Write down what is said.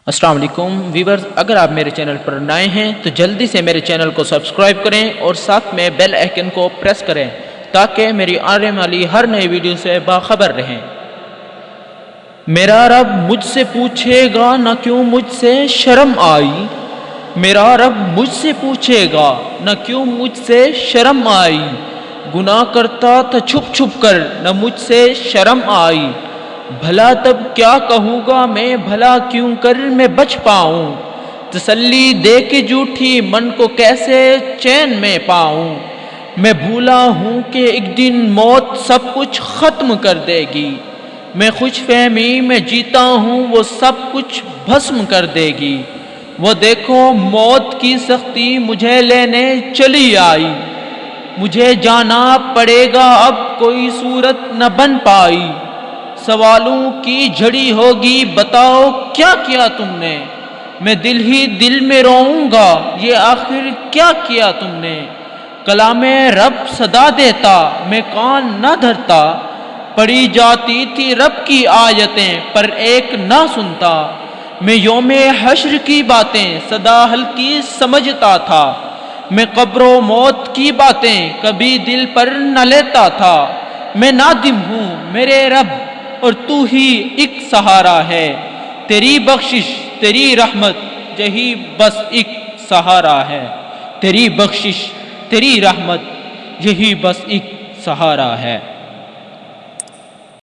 السلام علیکم ویورز، اگر آپ میرے چینل پر نئے ہیں تو جلدی سے میرے چینل کو سبسکرائب کریں اور ساتھ میں بیل آئیکن کو پریس کریں تاکہ میری آنے والی ہر نئی ویڈیو سے باخبر رہیں۔ میرا رب مجھ سے پوچھے گا نہ کیوں مجھ سے شرم آئی، میرا رب مجھ سے پوچھے گا نہ کیوں مجھ سے شرم آئی، گناہ کرتا تھا چھپ چھپ کر نہ مجھ سے شرم آئی، بھلا تب کیا کہوں گا میں، بھلا کیوں کر میں بچ پاؤں، تسلی دے کے جھوٹی من کو کیسے چین میں پاؤں، میں بھولا ہوں کہ ایک دن موت سب کچھ ختم کر دے گی، میں خوش فہمی میں جیتا ہوں وہ سب کچھ بھسم کر دے گی، وہ دیکھو موت کی سختی مجھے لینے چلی آئی، مجھے جانا پڑے گا اب کوئی صورت نہ بن پائی، سوالوں کی جھڑی ہوگی بتاؤ کیا کیا تم نے، میں دل ہی دل میں روؤں گا یہ آخر کیا کیا تم نے، کلام رب صدا دیتا میں کان نہ دھرتا، پڑھی جاتی تھی رب کی آیتیں پر ایک نہ سنتا، میں یوم حشر کی باتیں سدا ہلکی سمجھتا تھا، میں قبر و موت کی باتیں کبھی دل پر نہ لیتا تھا، میں نادم ہوں میرے رب اور تو ہی ایک سہارا ہے، تیری بخشش تیری رحمت یہی بس ایک سہارا ہے، تیری بخشش تیری رحمت یہی بس ایک سہارا ہے۔